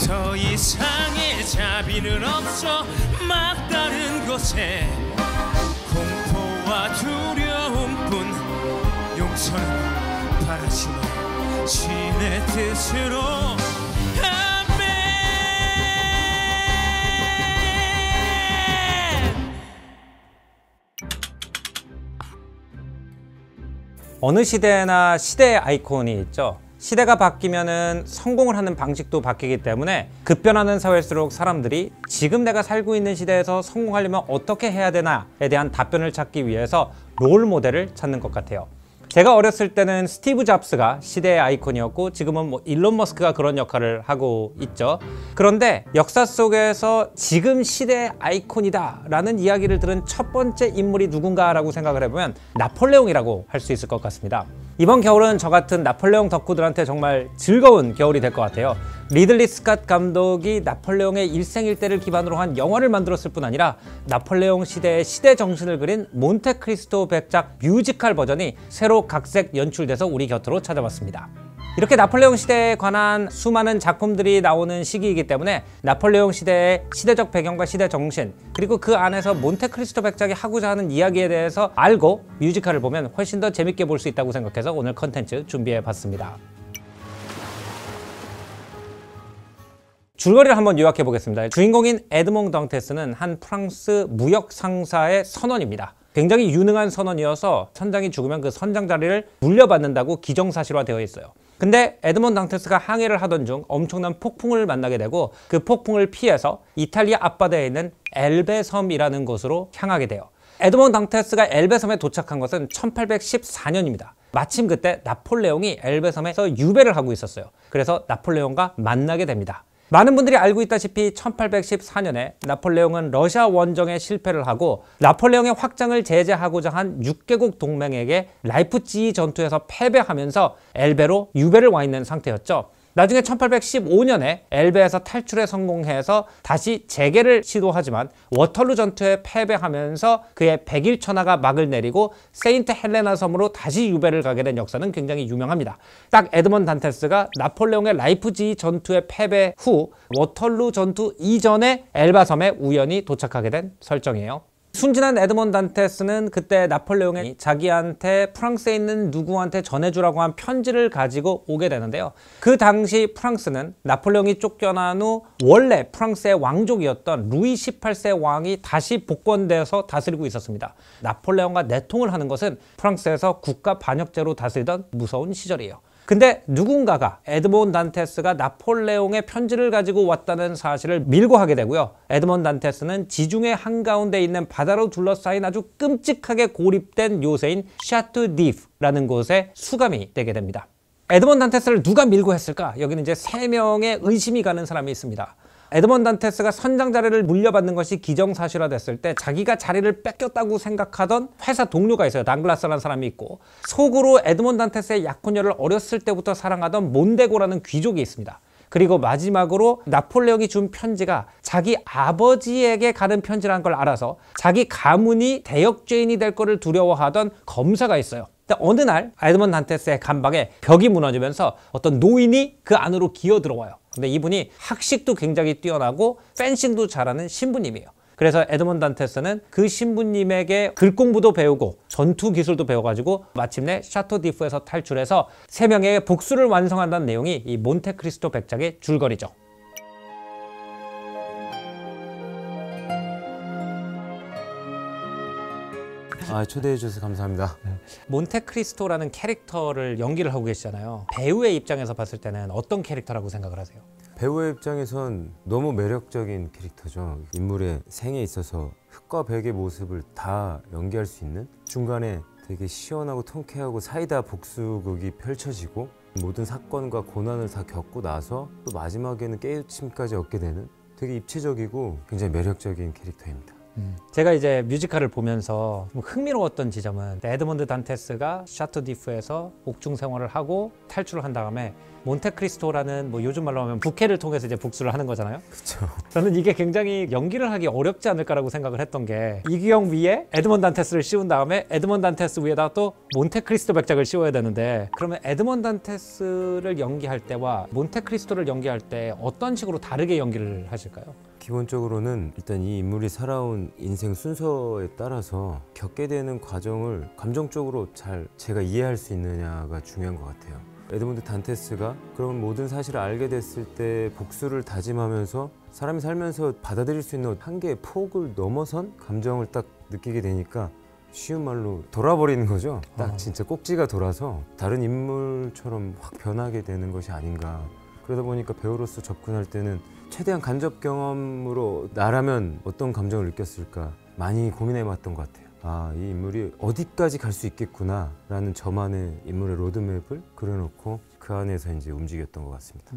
더 이상의 자비는 없어 막다른 곳에 공포와 두려움뿐 용서는 바라시네 신의 뜻으로 아멘. 어느 시대나 시대의 아이콘이 있죠. 시대가 바뀌면은 성공을 하는 방식도 바뀌기 때문에 급변하는 사회일수록 사람들이 지금 내가 살고 있는 시대에서 성공하려면 어떻게 해야 되나에 대한 답변을 찾기 위해서 롤 모델을 찾는 것 같아요. 제가 어렸을 때는 스티브 잡스가 시대의 아이콘이었고 지금은 뭐 일론 머스크가 그런 역할을 하고 있죠. 그런데 역사 속에서 지금 시대의 아이콘이다 라는 이야기를 들은 첫 번째 인물이 누군가라고 생각을 해보면 나폴레옹이라고 할 수 있을 것 같습니다. 이번 겨울은 저 같은 나폴레옹 덕후들한테 정말 즐거운 겨울이 될 것 같아요. 리들리 스캇 감독이 나폴레옹의 일생일대를 기반으로 한 영화를 만들었을 뿐 아니라 나폴레옹 시대의 시대 정신을 그린 몬테크리스토 백작 뮤지컬 버전이 새로 각색 연출돼서 우리 곁으로 찾아왔습니다. 이렇게 나폴레옹 시대에 관한 수많은 작품들이 나오는 시기이기 때문에 나폴레옹 시대의 시대적 배경과 시대 정신, 그리고 그 안에서 몬테크리스토 백작이 하고자 하는 이야기에 대해서 알고 뮤지컬을 보면 훨씬 더 재밌게 볼 수 있다고 생각해서 오늘 컨텐츠 준비해 봤습니다. 줄거리를 한번 요약해 보겠습니다. 주인공인 에드몽 덩테스는 한 프랑스 무역 상사의 선원입니다. 굉장히 유능한 선원이어서 선장이 죽으면 그 선장 자리를 물려받는다고 기정사실화되어 있어요. 근데 에드몽 덩테스가 항해를 하던 중 엄청난 폭풍을 만나게 되고 그 폭풍을 피해서 이탈리아 앞바다에 있는 엘베 섬이라는 곳으로 향하게 돼요. 에드몽 덩테스가 엘베 섬에 도착한 것은 1814년입니다. 마침 그때 나폴레옹이 엘베 섬에서 유배를 하고 있었어요. 그래서 나폴레옹과 만나게 됩니다. 많은 분들이 알고 있다시피 1814년에 나폴레옹은 러시아 원정에 실패를 하고 나폴레옹의 확장을 제재하고자 한 6개국 동맹에게 라이프치히 전투에서 패배하면서 엘베로 유배를 와 있는 상태였죠. 나중에 1815년에 엘베에서 탈출에 성공해서 다시 재개를 시도하지만 워털루 전투에 패배하면서 그의 백일 천하가 막을 내리고 세인트 헬레나 섬으로 다시 유배를 가게 된 역사는 굉장히 유명합니다. 딱 에드몬 단테스가 나폴레옹의 라이프치히 전투에 패배 후 워털루 전투 이전에 엘바 섬에 우연히 도착하게 된 설정이에요. 순진한 에드몬 단테스는 그때 나폴레옹이 자기한테 프랑스에 있는 누구한테 전해주라고 한 편지를 가지고 오게 되는데요. 그 당시 프랑스는 나폴레옹이 쫓겨난 후 원래 프랑스의 왕족이었던 루이 18세 왕이 다시 복권돼서 다스리고 있었습니다. 나폴레옹과 내통을 하는 것은 프랑스에서 국가 반역죄로 다스리던 무서운 시절이에요. 근데 누군가가 에드몬 단테스가 나폴레옹의 편지를 가지고 왔다는 사실을 밀고하게 되고요. 에드몬 단테스는 지중해 한가운데 있는 바다로 둘러싸인 아주 끔찍하게 고립된 요새인 샤투 디프라는 곳에 수감이 되게 됩니다. 에드몬 단테스를 누가 밀고 했을까? 여기는 이제 3명의 의심이 가는 사람이 있습니다. 에드몬 단테스가 선장 자리를 물려받는 것이 기정사실화됐을 때 자기가 자리를 뺏겼다고 생각하던 회사 동료가 있어요. 당글라스라는 사람이 있고, 속으로 에드몬 단테스의 약혼녀를 어렸을 때부터 사랑하던 몬데고라는 귀족이 있습니다. 그리고 마지막으로 나폴레옹이 준 편지가 자기 아버지에게 가는 편지라는 걸 알아서 자기 가문이 대역죄인이 될 거를 두려워하던 검사가 있어요. 근데 어느 날 에드몬 단테스의 감방에 벽이 무너지면서 어떤 노인이 그 안으로 기어 들어와요. 근데 이분이 학식도 굉장히 뛰어나고 펜싱도 잘하는 신부님이에요. 그래서 에드몬 단테스는 그 신부님에게 글 공부도 배우고 전투 기술도 배워가지고 마침내 샤토 디프에서 탈출해서 3명의 복수를 완성한다는 내용이 이 몬테크리스토 백작의 줄거리죠. 초대해 주셔서 감사합니다. 몬테크리스토라는 캐릭터를 연기를 하고 계시잖아요. 배우의 입장에서 봤을 때는 어떤 캐릭터라고 생각을 하세요? 배우의 입장에선 너무 매력적인 캐릭터죠. 인물의 생에 있어서 흑과 백의 모습을 다 연기할 수 있는, 중간에 되게 시원하고 통쾌하고 사이다 복수극이 펼쳐지고 모든 사건과 고난을 다 겪고 나서 또 마지막에는 깨우침까지 얻게 되는 되게 입체적이고 굉장히 매력적인 캐릭터입니다. 제가 이제 뮤지컬을 보면서 흥미로웠던 지점은 에드먼드 단테스가 샤토디프에서 옥중 생활을 하고 탈출을 한 다음에 몬테크리스토라는 뭐 요즘 말로 하면 부캐를 통해서 이제 복수를 하는 거잖아요. 그렇죠. 저는 이게 굉장히 연기를 하기 어렵지 않을까라고 생각을 했던 게 이규영 위에 에드먼드 단테스를 씌운 다음에 에드먼드 단테스 위에다가 또 몬테크리스토 백작을 씌워야 되는데 그러면 에드먼드 단테스를 연기할 때와 몬테크리스토를 연기할 때 어떤 식으로 다르게 연기를 하실까요? 기본적으로는 일단 이 인물이 살아온 인생 순서에 따라서 겪게 되는 과정을 감정적으로 잘 제가 이해할 수 있느냐가 중요한 것 같아요. 에드먼드 단테스가 그런 모든 사실을 알게 됐을 때 복수를 다짐하면서 사람이 살면서 받아들일 수 있는 한계의 폭을 넘어선 감정을 딱 느끼게 되니까 쉬운 말로 돌아버리는 거죠. 딱 진짜 꼭지가 돌아서 다른 인물처럼 확 변하게 되는 것이 아닌가. 그러다 보니까 배우로서 접근할 때는 최대한 간접 경험으로 나라면 어떤 감정을 느꼈을까 많이 고민해봤던 것 같아요. 아, 이 인물이 어디까지 갈 수 있겠구나 라는 저만의 인물의 로드맵을 그려놓고 그 안에서 이제 움직였던 것 같습니다.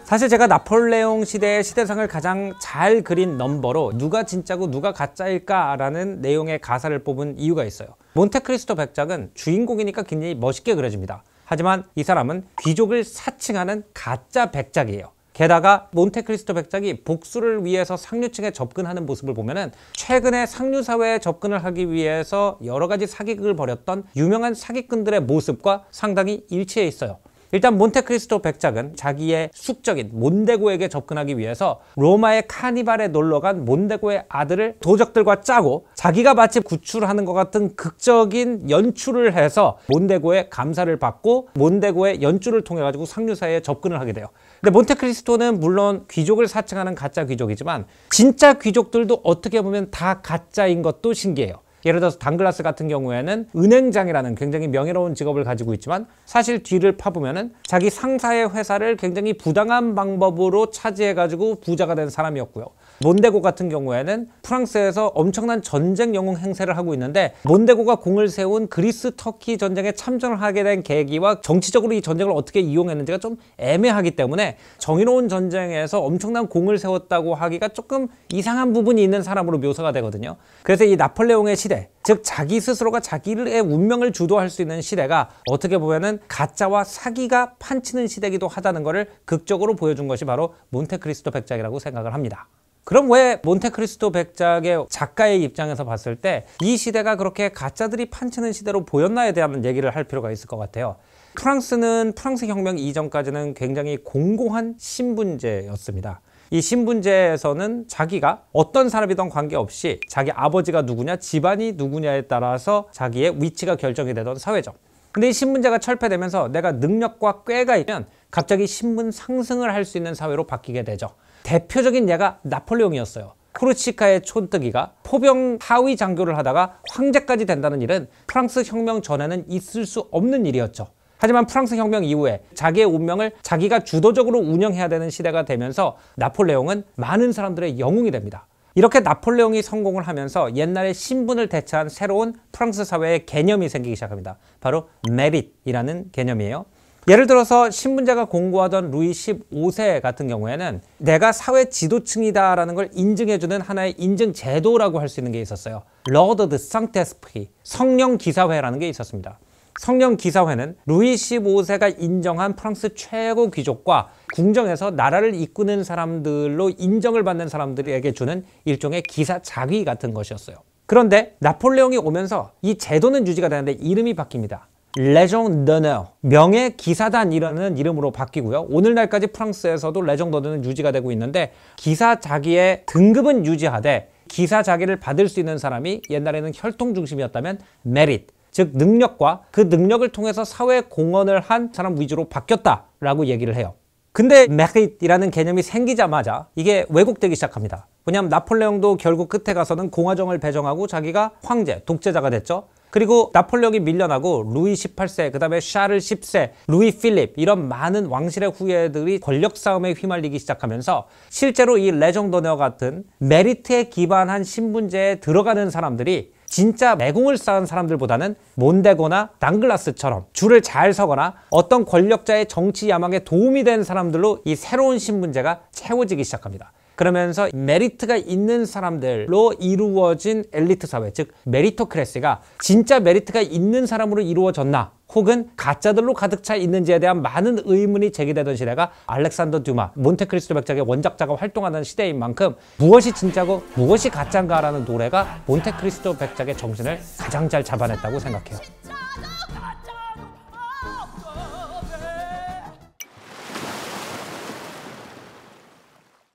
사실 제가 나폴레옹 시대의 시대상을 가장 잘 그린 넘버로 누가 진짜고 누가 가짜일까라는 내용의 가사를 뽑은 이유가 있어요. 몬테크리스토 백작은 주인공이니까 굉장히 멋있게 그려집니다. 하지만 이 사람은 귀족을 사칭하는 가짜 백작이에요. 게다가 몬테크리스토 백작이 복수를 위해서 상류층에 접근하는 모습을 보면은 최근에 상류사회에 접근을 하기 위해서 여러 가지 사기극을 벌였던 유명한 사기꾼들의 모습과 상당히 일치해 있어요. 일단 몬테크리스토 백작은 자기의 숙적인 몬데고에게 접근하기 위해서 로마의 카니발에 놀러간 몬데고의 아들을 도적들과 짜고 자기가 마치 구출하는 것 같은 극적인 연출을 해서 몬데고의 감사를 받고 몬데고의 연출을 통해 가지고 상류사회에 접근을 하게 돼요. 근데 몬테크리스토는 물론 귀족을 사칭하는 가짜 귀족이지만 진짜 귀족들도 어떻게 보면 다 가짜인 것도 신기해요. 예를 들어서 당글라스 같은 경우에는 은행장이라는 굉장히 명예로운 직업을 가지고 있지만 사실 뒤를 파보면은 자기 상사의 회사를 굉장히 부당한 방법으로 차지해가지고 부자가 된 사람이었고요. 몬데고 같은 경우에는 프랑스에서 엄청난 전쟁 영웅 행세를 하고 있는데 몬데고가 공을 세운 그리스 터키 전쟁에 참전을 하게 된 계기와 정치적으로 이 전쟁을 어떻게 이용했는지가 좀 애매하기 때문에 정의로운 전쟁에서 엄청난 공을 세웠다고 하기가 조금 이상한 부분이 있는 사람으로 묘사가 되거든요. 그래서 이 나폴레옹의 시대, 즉 자기 스스로가 자기의 운명을 주도할 수 있는 시대가 어떻게 보면은 가짜와 사기가 판치는 시대이기도 하다는 것을 극적으로 보여준 것이 바로 몬테크리스토 백작이라고 생각을 합니다. 그럼 왜 몬테크리스토 백작의 작가의 입장에서 봤을 때 이 시대가 그렇게 가짜들이 판치는 시대로 보였나에 대한 얘기를 할 필요가 있을 것 같아요. 프랑스는 프랑스 혁명 이전까지는 굉장히 공공한 신분제였습니다. 이 신분제에서는 자기가 어떤 사람이든 관계없이 자기 아버지가 누구냐, 집안이 누구냐에 따라서 자기의 위치가 결정이 되던 사회죠. 근데 이 신분제가 철폐되면서 내가 능력과 꾀가 있면 갑자기 신분 상승을 할 수 있는 사회로 바뀌게 되죠. 대표적인 예가 나폴레옹이었어요. 코르시카의 촌뜨기가 포병 하위 장교를 하다가 황제까지 된다는 일은 프랑스 혁명 전에는 있을 수 없는 일이었죠. 하지만 프랑스 혁명 이후에 자기의 운명을 자기가 주도적으로 운영해야 되는 시대가 되면서 나폴레옹은 많은 사람들의 영웅이 됩니다. 이렇게 나폴레옹이 성공을 하면서 옛날에 신분을 대체한 새로운 프랑스 사회의 개념이 생기기 시작합니다. 바로 메릿이라는 개념이에요. 예를 들어서 신분제가 공고하던 루이 15세 같은 경우에는 내가 사회 지도층이다라는 걸 인증해주는 하나의 인증 제도라고 할 수 있는 게 있었어요. L'Ordre de Saint-Esprit, 성령 기사회라는 게 있었습니다. 성령 기사회는 루이 15세가 인정한 프랑스 최고 귀족과 궁정에서 나라를 이끄는 사람들로 인정을 받는 사람들에게 주는 일종의 기사 자위 같은 것이었어요. 그런데 나폴레옹이 오면서 이 제도는 유지가 되는데 이름이 바뀝니다. 레종 더너, 명예 기사단이라는 이름으로 바뀌고요. 오늘날까지 프랑스에서도 레종 더너는 유지가 되고 있는데 기사 자기의 등급은 유지하되 기사 자기를 받을 수 있는 사람이 옛날에는 혈통 중심이었다면 메릿, 즉 능력과 그 능력을 통해서 사회 공헌을 한 사람 위주로 바뀌었다라고 얘기를 해요. 근데 메릿이라는 개념이 생기자마자 이게 왜곡되기 시작합니다. 왜냐하면 나폴레옹도 결국 끝에 가서는 공화정을 배정하고 자기가 황제, 독재자가 됐죠. 그리고 나폴레옹이 밀려나고 루이 18세, 그 다음에 샤를 10세, 루이 필립 이런 많은 왕실의 후예들이 권력 싸움에 휘말리기 시작하면서 실제로 이 레종 더너 같은 메리트에 기반한 신분제에 들어가는 사람들이 진짜 내공을 쌓은 사람들보다는 몬데고나 당글라스처럼 줄을 잘 서거나 어떤 권력자의 정치 야망에 도움이 된 사람들로 이 새로운 신분제가 채워지기 시작합니다. 그러면서 메리트가 있는 사람들로 이루어진 엘리트 사회, 즉 메리토크래시가 진짜 메리트가 있는 사람으로 이루어졌나 혹은 가짜들로 가득 차 있는지에 대한 많은 의문이 제기되던 시대가 알렉산더 듀마, 몬테크리스토 백작의 원작자가 활동하던 시대인 만큼 무엇이 진짜고 무엇이 가짜인가라는 노래가 몬테크리스토 백작의 정신을 가장 잘 잡아냈다고 생각해요.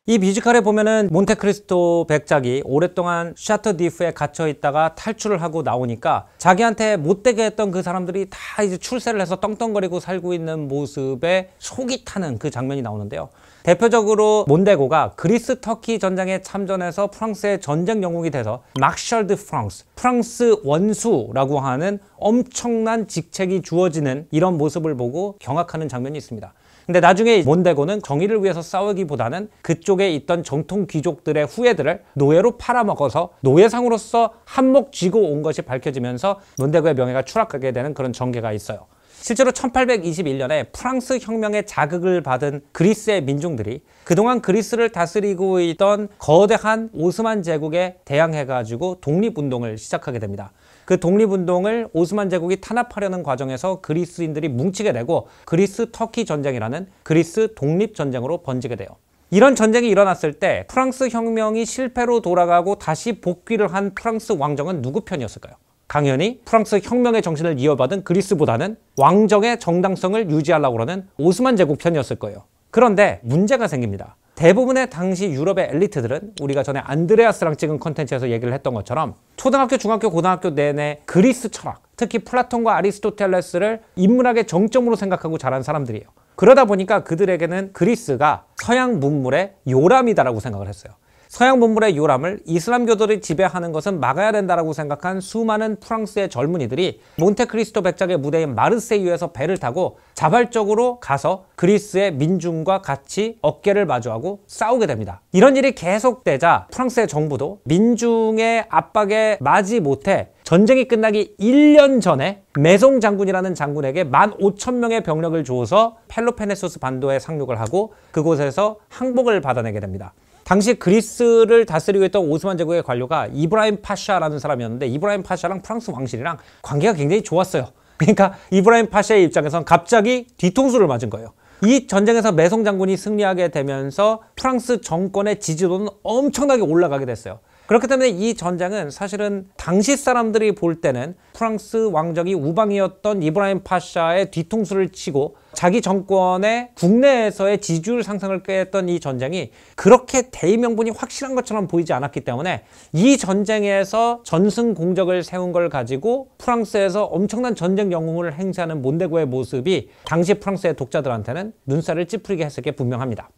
이 뮤지컬에 보면은 몬테크리스토 백작이 오랫동안 샤터 디프에 갇혀 있다가 탈출을 하고 나오니까 자기한테 못되게 했던 그 사람들이 다 이제 출세를 해서 떵떵거리고 살고 있는 모습에 속이 타는 그 장면이 나오는데요. 대표적으로 몬데고가 그리스 터키 전쟁에 참전해서 프랑스의 전쟁 영웅이 돼서 마셜 드 프랑스, 프랑스 원수라고 하는 엄청난 직책이 주어지는 이런 모습을 보고 경악하는 장면이 있습니다. 근데 나중에 몬데고는 정의를 위해서 싸우기보다는 그쪽에 있던 정통 귀족들의 후예들을 노예로 팔아먹어서 노예상으로서 한몫 쥐고 온 것이 밝혀지면서 몬데고의 명예가 추락하게 되는 그런 전개가 있어요. 실제로 1821년에 프랑스 혁명의 자극을 받은 그리스의 민중들이 그동안 그리스를 다스리고 있던 거대한 오스만 제국에 대항해가지고 독립운동을 시작하게 됩니다. 그 독립운동을 오스만 제국이 탄압하려는 과정에서 그리스인들이 뭉치게 되고 그리스 터키 전쟁이라는 그리스 독립전쟁으로 번지게 돼요. 이런 전쟁이 일어났을 때 프랑스 혁명이 실패로 돌아가고 다시 복귀를 한 프랑스 왕정은 누구 편이었을까요? 당연히 프랑스 혁명의 정신을 이어받은 그리스보다는 왕정의 정당성을 유지하려고 그러는 오스만 제국 편이었을 거예요. 그런데 문제가 생깁니다. 대부분의 당시 유럽의 엘리트들은 우리가 전에 안드레아스랑 찍은 컨텐츠에서 얘기를 했던 것처럼 초등학교, 중학교, 고등학교 내내 그리스 철학, 특히 플라톤과 아리스토텔레스를 인문학의 정점으로 생각하고 자란 사람들이에요. 그러다 보니까 그들에게는 그리스가 서양 문물의 요람이다라고 생각을 했어요. 서양 문물의 요람을 이슬람교도들이 지배하는 것은 막아야 된다라고 생각한 수많은 프랑스의 젊은이들이 몬테크리스토 백작의 무대인 마르세유에서 배를 타고 자발적으로 가서 그리스의 민중과 같이 어깨를 마주하고 싸우게 됩니다. 이런 일이 계속되자 프랑스의 정부도 민중의 압박에 마지 못해 전쟁이 끝나기 1년 전에 메송 장군이라는 장군에게 15,000명의 병력을 주어서 펠로페네소스 반도에 상륙을 하고 그곳에서 항복을 받아내게 됩니다. 당시 그리스를 다스리고 있던 오스만 제국의 관료가 이브라임 파샤라는 사람이었는데 이브라임 파샤랑 프랑스 왕실이랑 관계가 굉장히 좋았어요. 그러니까 이브라임 파샤의 입장에선 갑자기 뒤통수를 맞은 거예요. 이 전쟁에서 메송 장군이 승리하게 되면서 프랑스 정권의 지지도는 엄청나게 올라가게 됐어요. 그렇기 때문에 이 전쟁은 사실은 당시 사람들이 볼 때는 프랑스 왕정이 우방이었던 이브라임 파샤의 뒤통수를 치고 자기 정권의 국내에서의 지지율 상승을 꾀했던 이 전쟁이 그렇게 대의명분이 확실한 것처럼 보이지 않았기 때문에 이 전쟁에서 전승 공적을 세운 걸 가지고 프랑스에서 엄청난 전쟁 영웅을 행사하는 몬데고의 모습이 당시 프랑스의 독자들한테는 눈살을 찌푸리게 했을 게 분명합니다.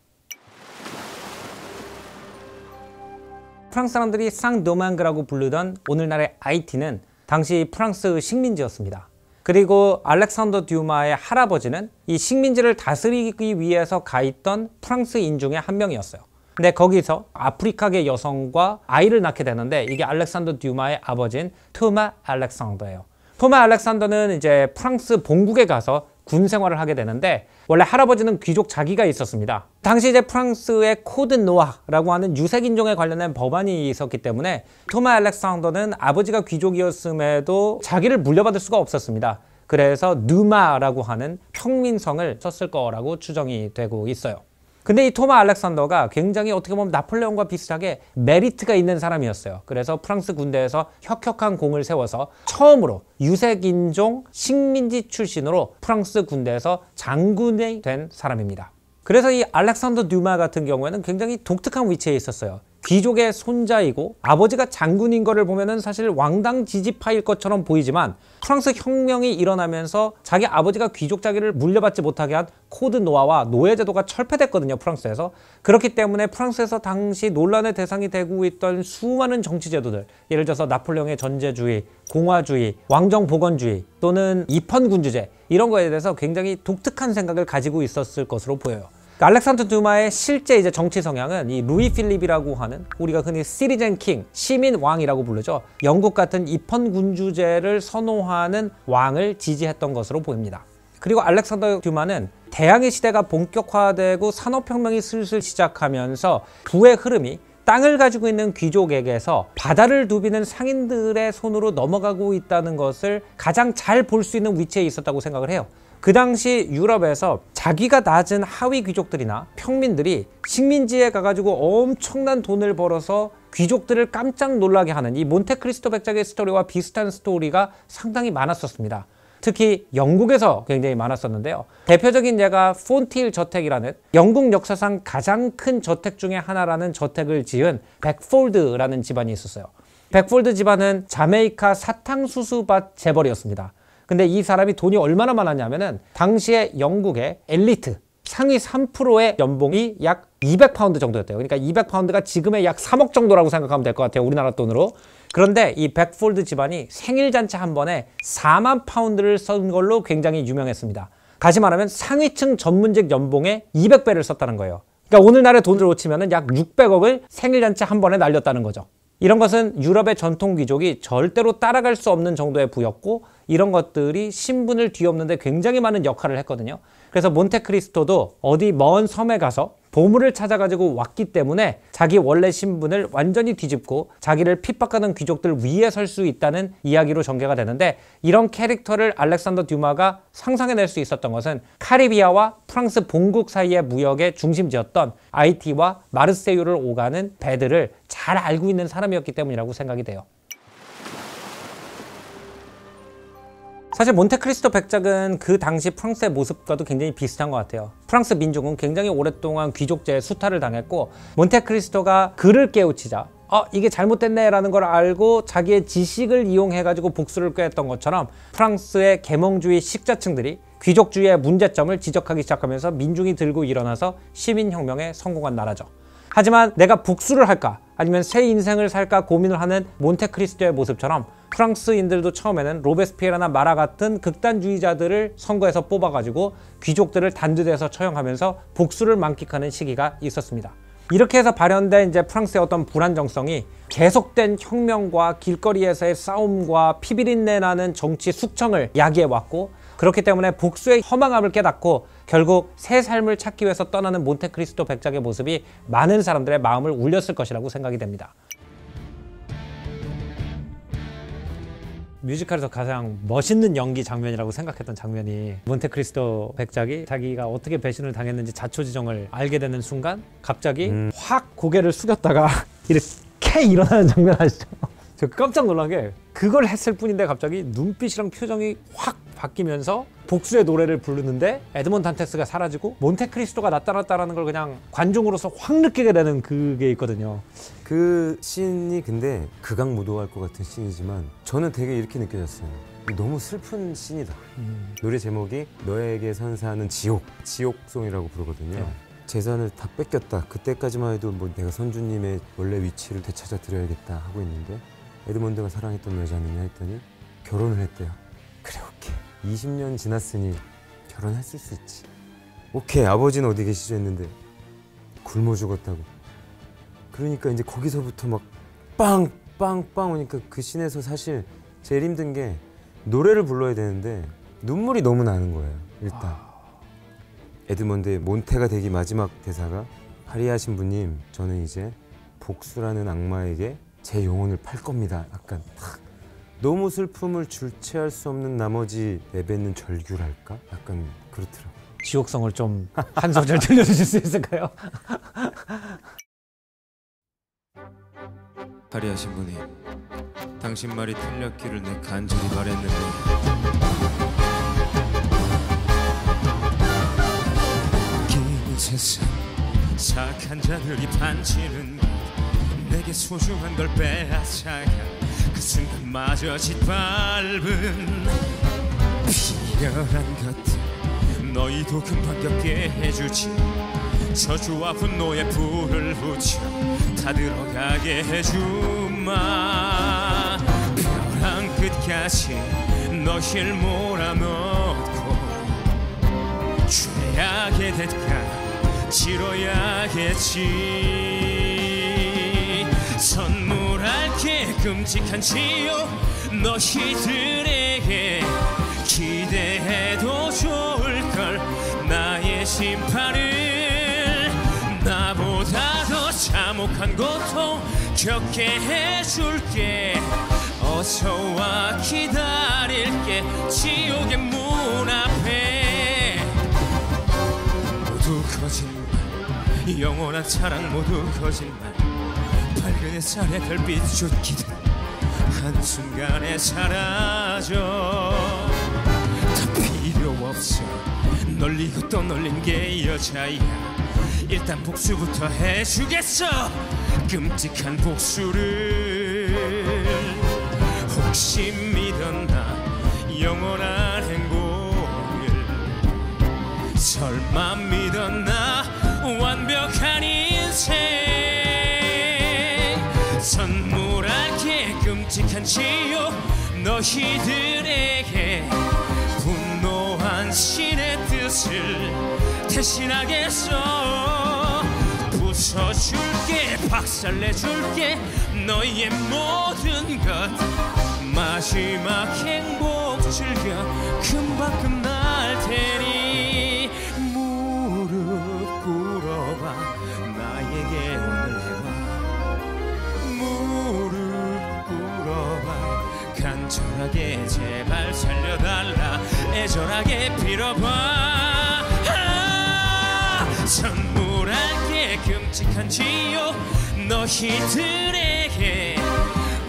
프랑스 사람들이 상-도밍라고 부르던 오늘날의 아이티는 당시 프랑스 식민지였습니다. 그리고 알렉산더 듀마의 할아버지는 이 식민지를 다스리기 위해서 가 있던 프랑스인 중에 한 명이었어요. 근데 거기서 아프리카계 여성과 아이를 낳게 되는데 이게 알렉산더 듀마의 아버지인 토마 알렉산더예요. 토마 알렉산더는 이제 프랑스 본국에 가서 군 생활을 하게 되는데 원래 할아버지는 귀족 자기가 있었습니다. 당시 이제 프랑스의 코드 노아라고 하는 유색인종에 관련된 법안이 있었기 때문에 토마 알렉산더는 아버지가 귀족이었음에도 자기를 물려받을 수가 없었습니다. 그래서 누마라고 하는 평민성을 썼을 거라고 추정이 되고 있어요. 근데 이 토마 알렉산더가 굉장히 어떻게 보면 나폴레옹과 비슷하게 메리트가 있는 사람이었어요. 그래서 프랑스 군대에서 혁혁한 공을 세워서 처음으로 유색인종 식민지 출신으로 프랑스 군대에서 장군이 된 사람입니다. 그래서 이 알렉산더 듀마 같은 경우에는 굉장히 독특한 위치에 있었어요. 귀족의 손자이고 아버지가 장군인 거를 보면은 사실 왕당 지지파일 것처럼 보이지만 프랑스 혁명이 일어나면서 자기 아버지가 귀족 자기를 물려받지 못하게 한 코드 노아와 노예제도가 철폐됐거든요, 프랑스에서. 그렇기 때문에 프랑스에서 당시 논란의 대상이 되고 있던 수많은 정치제도들, 예를 들어서 나폴레옹의 전제주의, 공화주의, 왕정복원주의 또는 입헌군주제 이런 거에 대해서 굉장히 독특한 생각을 가지고 있었을 것으로 보여요. 알렉산더 듀마의 실제 이제 정치 성향은 이 루이 필립이라고 하는 우리가 흔히 시리젠 킹, 시민 왕이라고 부르죠. 영국 같은 입헌군주제를 선호하는 왕을 지지했던 것으로 보입니다. 그리고 알렉산더 듀마는 대항해 시대가 본격화되고 산업혁명이 슬슬 시작하면서 부의 흐름이 땅을 가지고 있는 귀족에게서 바다를 누비는 상인들의 손으로 넘어가고 있다는 것을 가장 잘 볼 수 있는 위치에 있었다고 생각을 해요. 그 당시 유럽에서 자기가 낮은 하위 귀족들이나 평민들이 식민지에 가가지고 엄청난 돈을 벌어서 귀족들을 깜짝 놀라게 하는 이 몬테크리스토 백작의 스토리와 비슷한 스토리가 상당히 많았었습니다. 특히 영국에서 굉장히 많았었는데요. 대표적인 예가 폰틸 저택이라는 영국 역사상 가장 큰 저택 중에 하나라는 저택을 지은 백폴드라는 집안이 있었어요. 백폴드 집안은 자메이카 사탕수수밭 재벌이었습니다. 근데 이 사람이 돈이 얼마나 많았냐면은 당시에 영국의 엘리트 상위 3%의 연봉이 약 200파운드 정도였대요. 그러니까 200파운드가 지금의 약 3억 정도라고 생각하면 될 것 같아요. 우리나라 돈으로. 그런데 이 백폴드 집안이 생일잔치 한 번에 4만 파운드를 쓴 걸로 굉장히 유명했습니다. 다시 말하면 상위층 전문직 연봉의 200배를 썼다는 거예요. 그러니까 오늘날의 돈으로 치면 약 600억을 생일잔치 한 번에 날렸다는 거죠. 이런 것은 유럽의 전통 귀족이 절대로 따라갈 수 없는 정도의 부였고 이런 것들이 신분을 뒤엎는데 굉장히 많은 역할을 했거든요. 그래서 몬테크리스토도 어디 먼 섬에 가서 보물을 찾아가지고 왔기 때문에 자기 원래 신분을 완전히 뒤집고 자기를 핍박하는 귀족들 위에 설 수 있다는 이야기로 전개가 되는데 이런 캐릭터를 알렉산더 듀마가 상상해낼 수 있었던 것은 카리비아와 프랑스 본국 사이의 무역의 중심지였던 아이티와 마르세유를 오가는 배들을 잘 알고 있는 사람이었기 때문이라고 생각이 돼요. 사실 몬테크리스토 백작은 그 당시 프랑스의 모습과도 굉장히 비슷한 것 같아요. 프랑스 민족은 굉장히 오랫동안 귀족제의 수탈을 당했고 몬테크리스토가 그를 깨우치자 이게 잘못됐네 라는 걸 알고 자기의 지식을 이용해 가지고 복수를 꾀했던 것처럼 프랑스의 계몽주의 식자층들이 귀족주의의 문제점을 지적하기 시작하면서 민중이 들고 일어나서 시민혁명에 성공한 나라죠. 하지만 내가 복수를 할까 아니면 새 인생을 살까 고민을 하는 몬테크리스토의 모습처럼 프랑스인들도 처음에는 로베스피에르나 마라 같은 극단주의자들을 선거에서 뽑아가지고 귀족들을 단두대에서 처형하면서 복수를 만끽하는 시기가 있었습니다. 이렇게 해서 발현된 이제 프랑스의 어떤 불안정성이 계속된 혁명과 길거리에서의 싸움과 피비린내 나는 정치 숙청을 야기해왔고 그렇기 때문에 복수의 허망함을 깨닫고 결국 새 삶을 찾기 위해서 떠나는 몬테크리스토 백작의 모습이 많은 사람들의 마음을 울렸을 것이라고 생각이 됩니다. 뮤지컬에서 가장 멋있는 연기 장면이라고 생각했던 장면이 몬테크리스토 백작이 자기가 어떻게 배신을 당했는지 자초지종을 알게 되는 순간 갑자기 확 고개를 숙였다가 이렇게 일어나는 장면 아시죠? 저 깜짝 놀란 게 그걸 했을 뿐인데 갑자기 눈빛이랑 표정이 확 바뀌면서 복수의 노래를 부르는데 에드몬 단테스가 사라지고 몬테크리스토가 나타났다는 걸 그냥 관중으로서 확 느끼게 되는 그게 있거든요. 그 씬이 근데 극악무도할 것 같은 씬이지만 저는 되게 이렇게 느껴졌어요. 너무 슬픈 씬이다. 노래 제목이 너에게 선사하는 지옥송이라고 부르거든요. 재산을 다 뺏겼다. 그때까지만 해도 뭐 내가 선주님의 원래 위치를 되찾아 드려야겠다 하고 있는데 에드몬드가 사랑했던 여자느냐 했더니 결혼을 했대요. 그래 오케이 20년 지났으니 결혼했을 수 있지. 오케이 아버지는 어디 계시죠 했는데 굶어 죽었다고. 그러니까 이제 거기서부터 막 빵빵빵 오니까 그 씬에서 사실 제일 힘든 게 노래를 불러야 되는데 눈물이 너무 나는 거예요. 일단 에드몬드의 몬테가 되기 마지막 대사가 하리아 신부님 저는 이제 복수라는 악마에게 제 영혼을 팔 겁니다. 약간 탁 너무 슬픔을 주체할 수 없는 나머지 내뱉는 절규랄까? 약간 그렇더라고요. 지옥성을 좀 한 소절 들려주실 수 있을까요? 하리아 신부님, 당신 말이 틀렸기를 내 간절히 바랬는데 긴 세상 사악한 자들이 반치는 내게 소중한 걸 빼앗아가 그 순간마저 짓밟은 비열한 것들 너희도 금방 겪게 해주지. 저주와 분노의 불을 붙여 다 들어가게 해주마. 벼랑 끝까지 너희를 몰아넣고 죄악의 대가 치러야겠지. 선물할게 끔찍한 지옥 너희들에게. 기대해도 좋을걸 나의 심판을. 나보다 더 참혹한 고통 겪게 해줄게. 어서와 기다릴게 지옥의 문 앞에. 모두 거짓말 영원한 사랑 모두 거짓말. 밝은 햇살에 별빛 쫓기듯 한순간에 사라져. 다 필요 없어 널리고 또 널린 게 여자야. 일단 복수부터 해주겠어 끔찍한 복수를. 혹시 믿었나 영원한 행복을. 설마 믿었나 완벽한 인생. 선물할게 끔찍한 지옥 너희들에게. 분노한 신의 뜻을 대신하겠어. 부숴줄게 박살내줄게 너희의 모든 것. 마지막 행복 즐겨 금방 끝날 테니. 무릎 꿇어봐 나에게 오늘 해봐. 무릎 꿇어봐 간절하게 제발 살려달라 애절하게 빌어봐. 선물할게 끔찍한 지옥 너희들에게.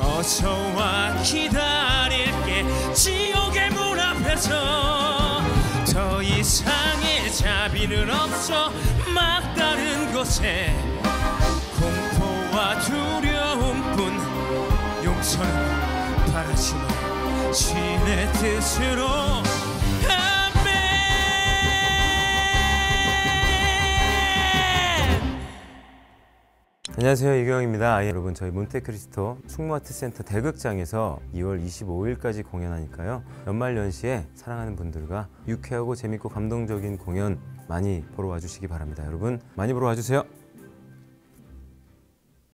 어서와 기다릴게 지옥의 문 앞에서. 더 이상의 자비는 없어 막다른 곳에. 공포와 두려움뿐 용서는 바라지마 신의 뜻으로. 안녕하세요, 이경영입니다. 여러분, 저희 몬테크리스토 충무아트센터 대극장에서 2월 25일까지 공연하니까요, 연말연시에 사랑하는 분들과 유쾌하고 재밌고 감동적인 공연 많이 보러 와주시기 바랍니다. 여러분 많이 보러 와주세요.